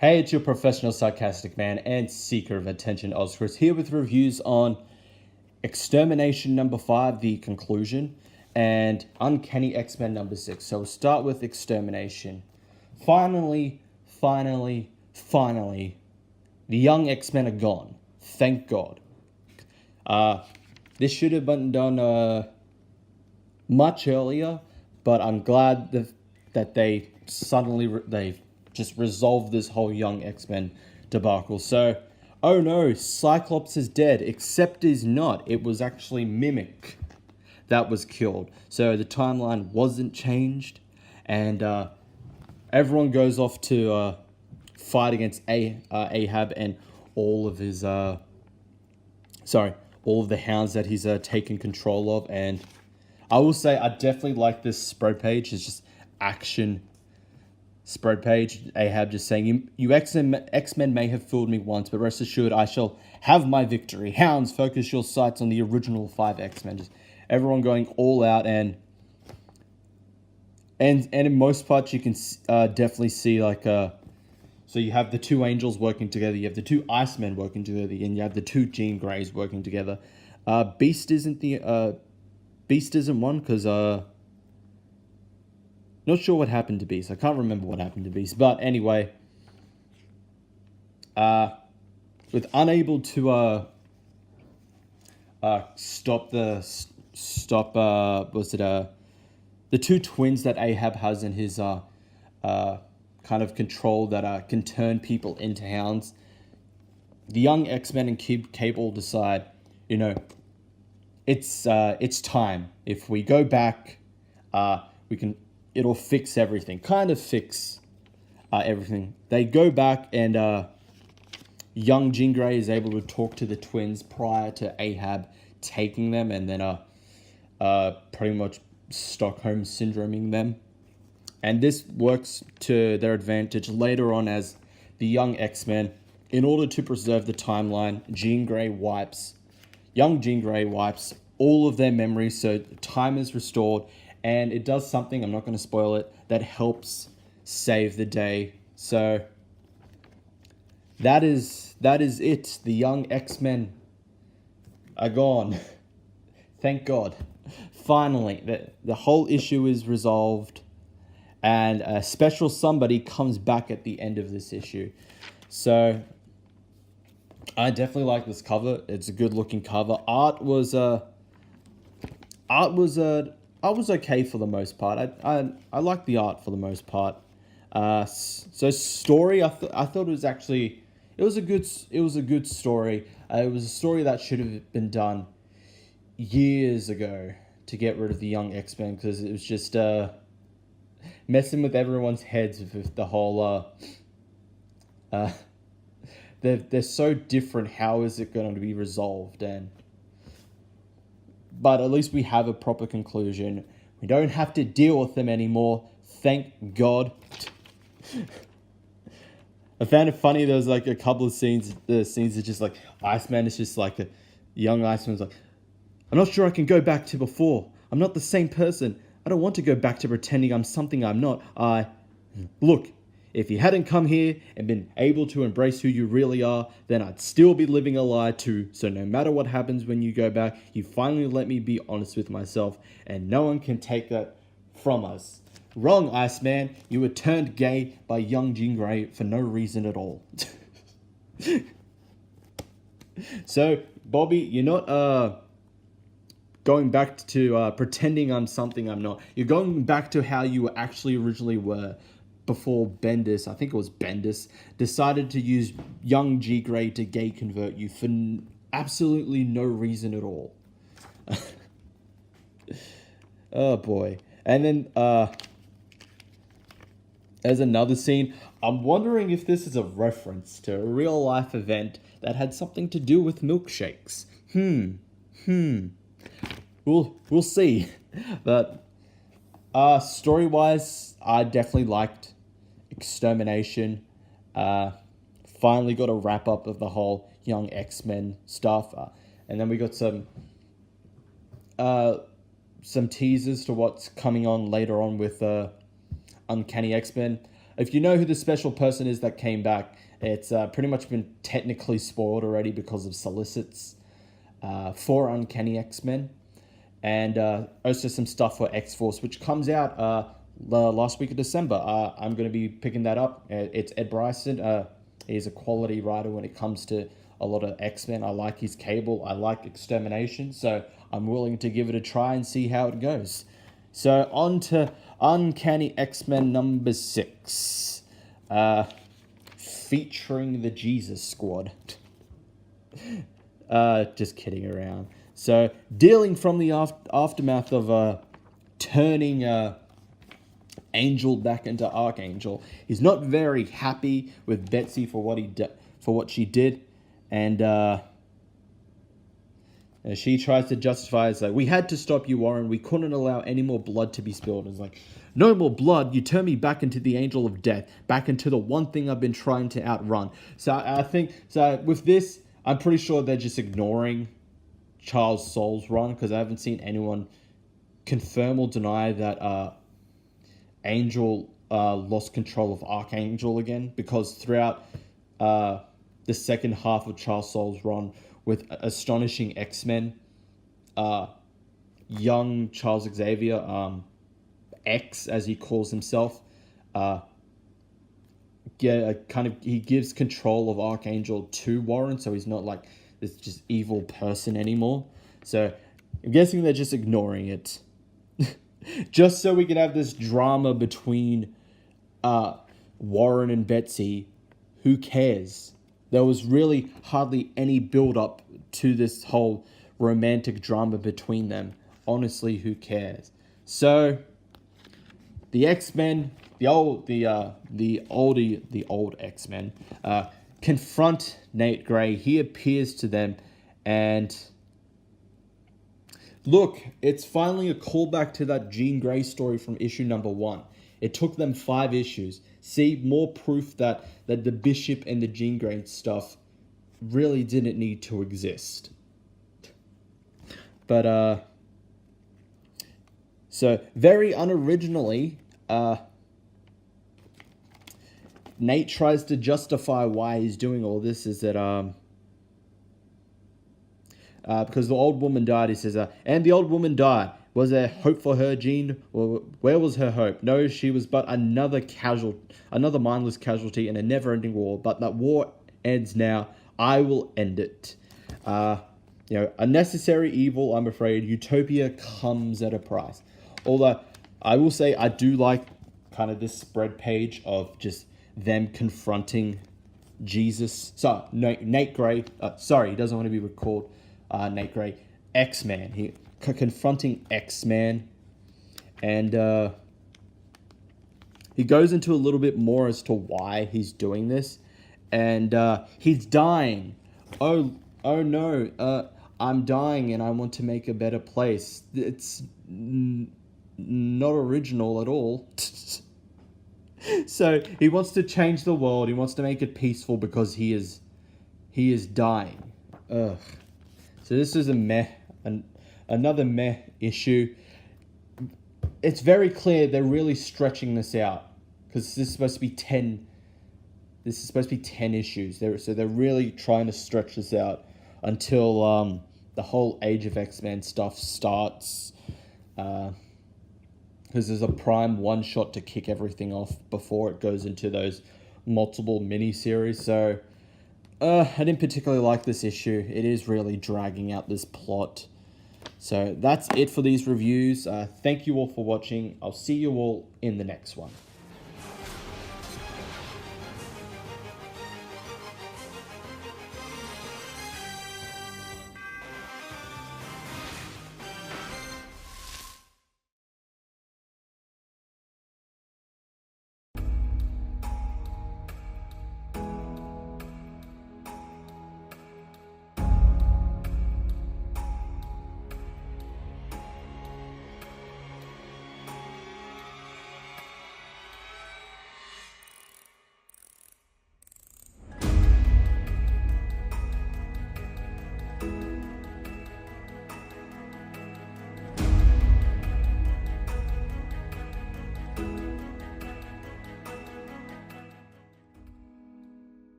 Hey, it's your professional sarcastic man and seeker of attention, Ozchris, here with reviews on Extermination number 5, the conclusion, and Uncanny X-Men number 6. So we'll start with Extermination. Finally, the young X-Men are gone. Thank God. This should have been done much earlier, but I'm glad that they they've just resolved this whole young X-Men debacle. So, oh no, Cyclops is dead, except he's not. It was actually Mimic that was killed. So the timeline wasn't changed, and everyone goes off to fight against Ahab and all of his all of the hounds that he's taken control of. And I will say I definitely like this spread page. It's just action spread page. Ahab just saying, you X-Men may have fooled me once, but rest assured I shall have my victory. Hounds, focus your sights on the original 5 X-Men. Just everyone going all out, and in most parts you can definitely see like so you have the 2 angels working together, you have the 2 Icemen working together, and you have the 2 Jean Greys working together. Beast isn't one, because not sure what happened to Beast. I can't remember what happened to Beast. But anyway, with unable to stop the 2 twins that Ahab has in his kind of control that can turn people into hounds, the young X-Men and Cable decide, it's time. If we go back, it'll fix everything. Kind of fix everything. They go back, and young Jean Grey is able to talk to the twins prior to Ahab taking them, and then pretty much Stockholm syndroming them. And this works to their advantage later on, as the young X-Men, in order to preserve the timeline, young Jean Grey wipes all of their memories, so time is restored, and it does something, I'm not going to spoil it, that helps save the day. So that is it. The young X-Men are gone. Thank God. Finally, the whole issue is resolved, and a special somebody comes back at the end of this issue. So I definitely like this cover. It's a good looking cover. Art was okay for the most part. I like the art for the most part. So story, I thought it was actually, it was a good story. It was a story that should have been done years ago to get rid of the young X-Men, because it was just messing with everyone's heads with the whole they're so different. How is it going to be resolved? But at least we have a proper conclusion. We don't have to deal with them anymore. Thank God. I found it funny. There was like a couple of scenes. The scenes are just like Iceman is just like a young Iceman's like, I'm not sure I can go back to before. I'm not the same person. I don't want to go back to pretending I'm something I'm not. Look, if you hadn't come here and been able to embrace who you really are, then I'd still be living a lie too. So no matter what happens when you go back, you finally let me be honest with myself, and no one can take that from us. Wrong, Iceman. You were turned gay by young Jean Grey for no reason at all. So, Bobby, you're not going back to pretending I'm something I'm not. You're going back to how you actually originally were, before Bendis, I think it was Bendis, decided to use young Jean Grey to gay convert you for absolutely no reason at all. Oh boy. And then there's another scene. I'm wondering if this is a reference to a real life event that had something to do with milkshakes. We'll see. But story-wise, I definitely liked Extermination. Finally got a wrap up of the whole young X-Men stuff, and then we got some teasers to what's coming on later on with Uncanny X-Men. if you know who the special person is that came back, it's pretty much been technically spoiled already because of solicits for Uncanny X-Men. And also some stuff for X-Force, which comes out the last week of December. I'm going to be picking that up. It's Ed Bryson. He's a quality writer when it comes to a lot of X-Men. I like his Cable. I like Extermination. So I'm willing to give it a try and see how it goes. So on to Uncanny X-Men number 6. Featuring the Jesus Squad. Just kidding around. So, dealing from the aftermath of turning Angel back into Archangel, he's not very happy with Betsy for what she did, and she tries to justify it's like, we had to stop you, Warren. We couldn't allow any more blood to be spilled. It's like, no more blood. You turn me back into the Angel of Death, back into the one thing I've been trying to outrun. So I think with this, I'm pretty sure they're just ignoring Charles Soule's run, because I haven't seen anyone confirm or deny that Angel lost control of Archangel again, because throughout the second half of Charles Soule's run with Astonishing X-Men, young Charles Xavier, X as he calls himself, he gives control of Archangel to Warren, so he's not like this just evil person anymore. So I'm guessing they're just ignoring it. Just so we can have this drama between Warren and Betsy. Who cares? There was really hardly any build-up to this whole romantic drama between them. Honestly, who cares? So the X-Men, the old X-Men, confront Nate Gray. He appears to them, and look, it's finally a callback to that Jean Grey story from issue number 1. It took them 5 issues. See, more proof that the Bishop and the Jean Grey stuff really didn't need to exist. But, so, very unoriginally, Nate tries to justify why he's doing all this, is that, because the old woman died, he says, and the old woman died. Was there hope for her, Jean? Or where was her hope? No, she was but another mindless casualty in a never-ending war. But that war ends now. I will end it. A necessary evil, I'm afraid. Utopia comes at a price. Although, I will say, I do like kind of this spread page of just them confronting Jesus. So, Nate Gray. Sorry, he doesn't want to be recalled Nate Gray. X-Man. He confronting X-Man. And he goes into a little bit more as to why he's doing this. And he's dying. Oh no. I'm dying and I want to make a better place. It's not original at all. So he wants to change the world. He wants to make it peaceful because he is dying. Ugh. So this is another meh issue. It's very clear they're really stretching this out, because this is supposed to be 10. This is supposed to be 10 issues. So they're really trying to stretch this out until the whole Age of X-Men stuff starts. Because there's a prime one-shot to kick everything off before it goes into those multiple mini-series. So I didn't particularly like this issue. It is really dragging out this plot. So that's it for these reviews. Thank you all for watching. I'll see you all in the next one.